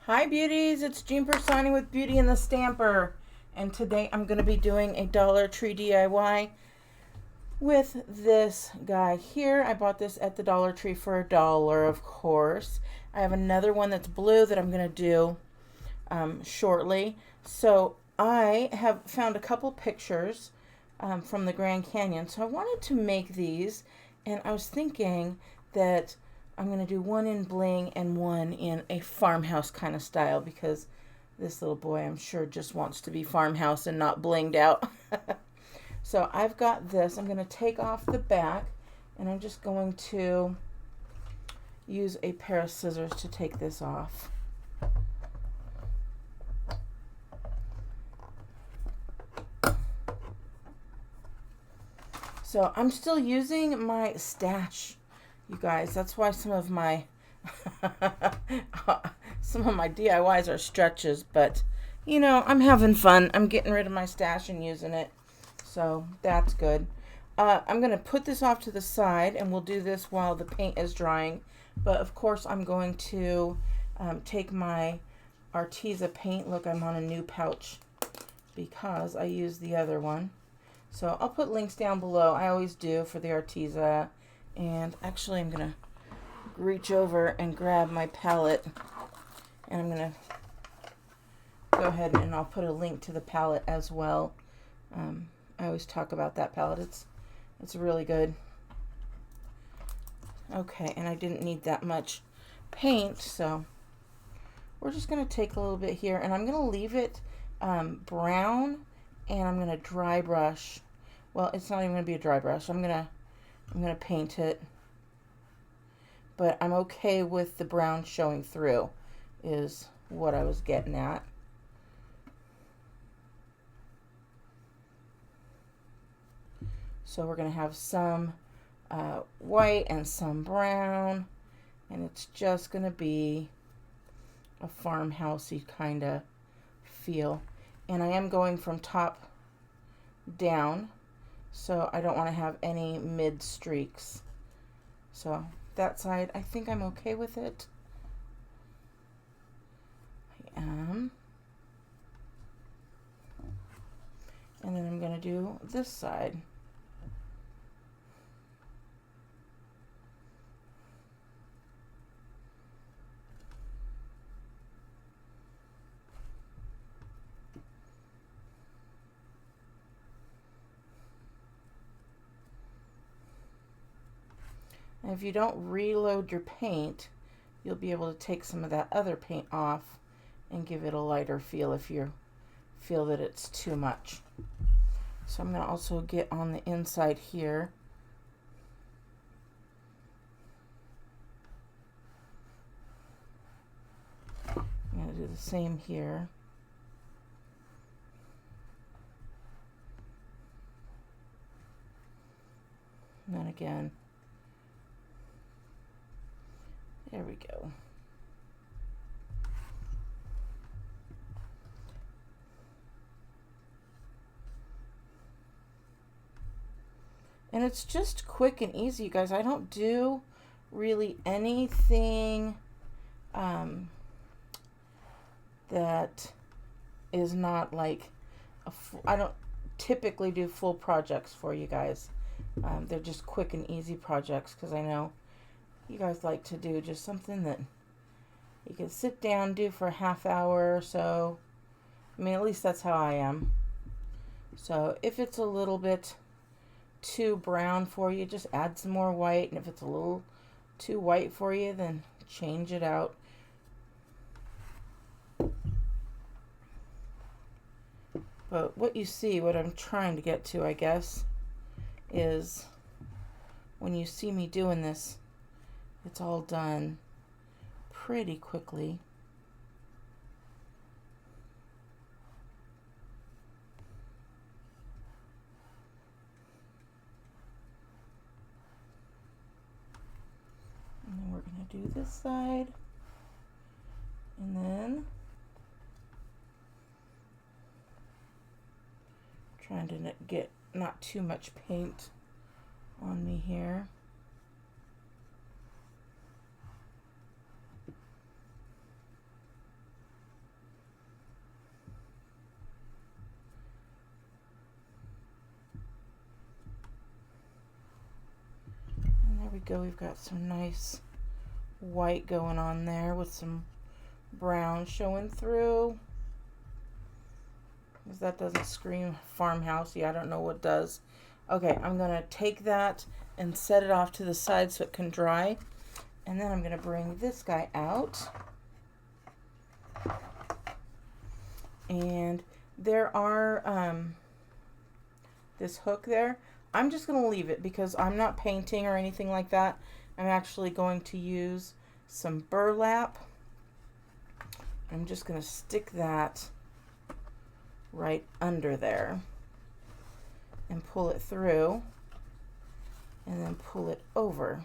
Hi beauties, it's Jean Piersanti with Beauty and the Stamper, and today I'm going to be doing a Dollar Tree DIY with this guy here. I bought this at the Dollar Tree for $1, of course. I have another one that's blue that I'm going to do shortly. So I have found a couple pictures from the Grand Canyon, so I wanted to make these, and I was thinking that I'm going to do one in bling and one in a farmhouse kind of style, because this little boy, I'm sure, just wants to be farmhouse and not blinged out. So I've got this. I'm going to take off the back, and I'm just going to use a pair of scissors to take this off. So I'm still using my stash, you guys. That's why some of my DIYs are stretches, but you know, I'm having fun. I'm getting rid of my stash and using it, so that's good. I'm going to put this off to the side, and we'll do this while the paint is drying. But of course, I'm going to take my Arteza paint. Look, I'm on a new pouch because I used the other one. So I'll put links down below. I always do for the Arteza. And actually, I'm going to reach over and grab my palette. And I'm going to go ahead and I'll put a link to the palette as well. I always talk about that palette. It's really good. Okay, and I didn't need that much paint, so we're just going to take a little bit here, and I'm going to leave it brown, and I'm going to dry brush. Well, it's not even going to be a dry brush. I'm going to paint it, but I'm okay with the brown showing through is what I was getting at. So we're going to have some white and some brown, and it's just going to be a farmhousey kind of feel. And I am going from top down, so I don't want to have any mid streaks. So that side, I think I'm okay with it. I am. And then I'm going to do this side. And if you don't reload your paint, you'll be able to take some of that other paint off and give it a lighter feel if you feel that it's too much. So I'm going to also get on the inside here. I'm going to do the same here. And then again. There we go. And it's just quick and easy, you guys. I don't do really anything that is not like I don't typically do full projects for you guys. They're just quick and easy projects, because I know you guys like to do just something that you can sit down, do for a half hour or so. I mean, at least that's how I am. So if it's a little bit too brown for you, just add some more white. And if it's a little too white for you, then change it out. But what you see, what I'm trying to get to, I guess, is when you see me doing this, it's all done pretty quickly. And then we're going to do this side. And then trying to get not too much paint on me here. we go. We've got some nice white going on there with some brown showing through. If that doesn't scream farmhouse, yeah, I don't know what does. Okay, I'm going to take that and set it off to the side so it can dry. And then I'm going to bring this guy out. And there are this hook there. I'm just going to leave it because I'm not painting or anything like that. I'm actually going to use some burlap. I'm just going to stick that right under there and pull it through and then pull it over.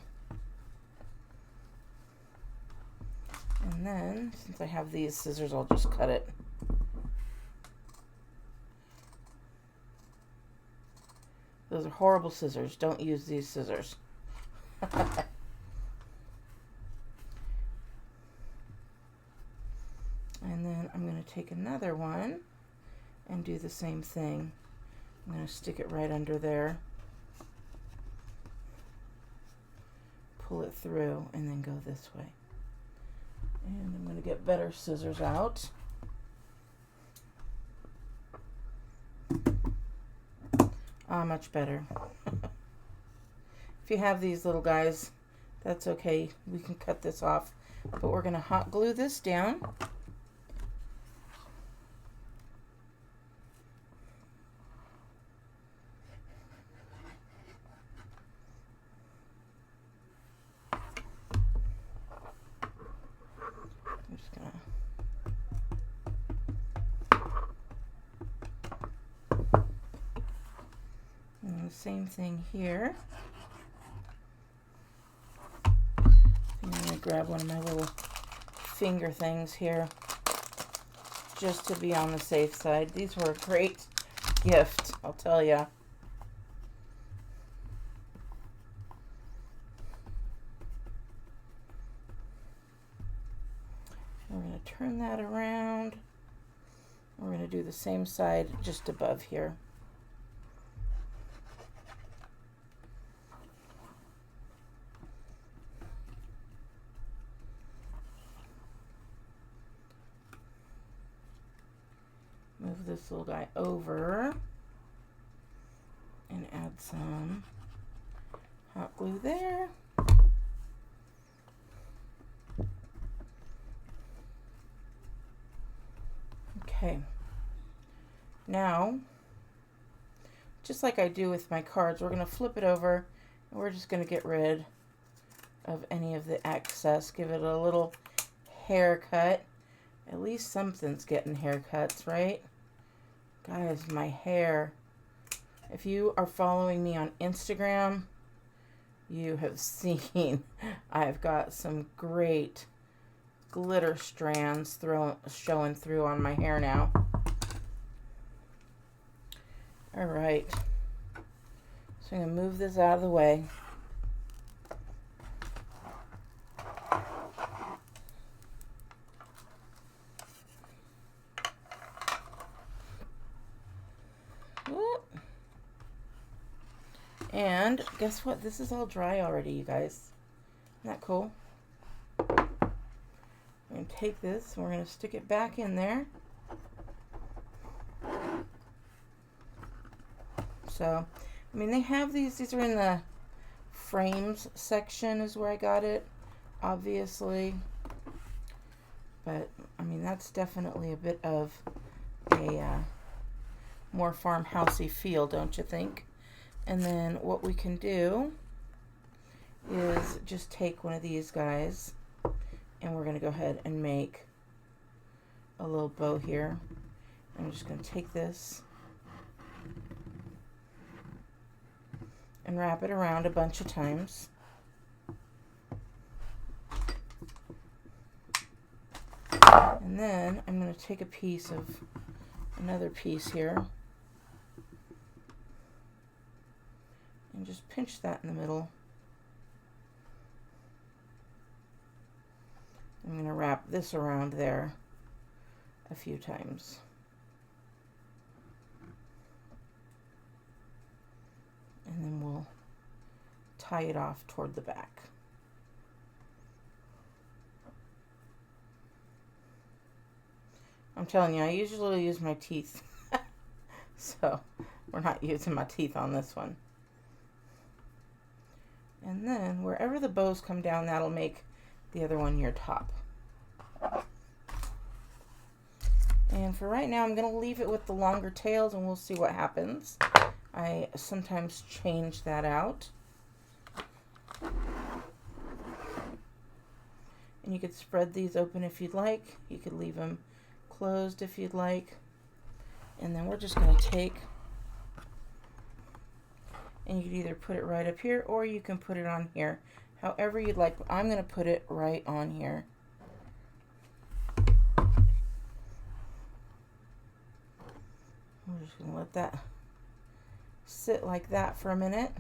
And then, since I have these scissors, I'll just cut it. Those are horrible scissors. Don't use these scissors. And then I'm going to take another one and do the same thing. I'm going to stick it right under there, pull it through, and then go this way. And I'm going to get better scissors out. Much better. If you have these little guys, that's okay. We can cut this off. But we're going to hot glue this down. I'm just going to same thing here. I'm going to grab one of my little finger things here just to be on the safe side. These were a great gift, I'll tell you. We're going to turn that around. We're going to do the same side just above here. Move this little guy over and add some hot glue there. Okay, now, just like I do with my cards, we're going to flip it over and we're just going to get rid of any of the excess. Give it a little haircut. At least something's getting haircuts, right? Guys, my hair. If you are following me on Instagram, you have seen I've got some great glitter strands showing through on my hair now. All right. So I'm going to move this out of the way. And guess what? This is all dry already, you guys. Isn't that cool? We're going to take this and we're going to stick it back in there. So, I mean, they have these are in the frames section is where I got it, obviously. But, I mean, that's definitely a bit of a more farmhousey feel, don't you think? And then what we can do is just take one of these guys and we're going to go ahead and make a little bow here. I'm just going to take this and wrap it around a bunch of times. And then I'm going to take a piece of another piece here and just pinch that in the middle. I'm going to wrap this around there a few times. And then we'll tie it off toward the back. I'm telling you, I usually use my teeth. So we're not using my teeth on this one. And then wherever the bows come down, that'll make the other one your top. And for right now, I'm going to leave it with the longer tails and we'll see what happens. I sometimes change that out. And you could spread these open if you'd like. You could leave them closed if you'd like. And then we're just going to take, and you could either put it right up here or you can put it on here. However you'd like. I'm going to put it right on here. We're just going to let that sit like that for a minute.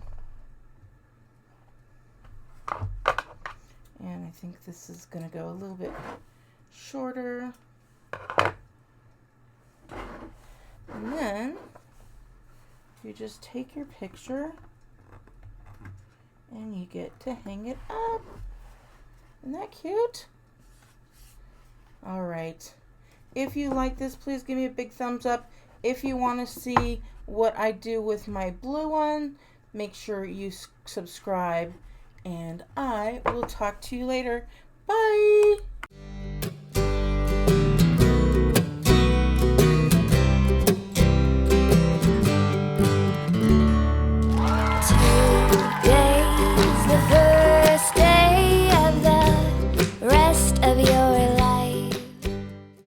And I think this is going to go a little bit shorter. And then you just take your picture and you get to hang it up. Isn't that cute? All right. If you like this, please give me a big thumbs up. If you want to see what I do with my blue one, make sure you subscribe. And I will talk to you later. Bye!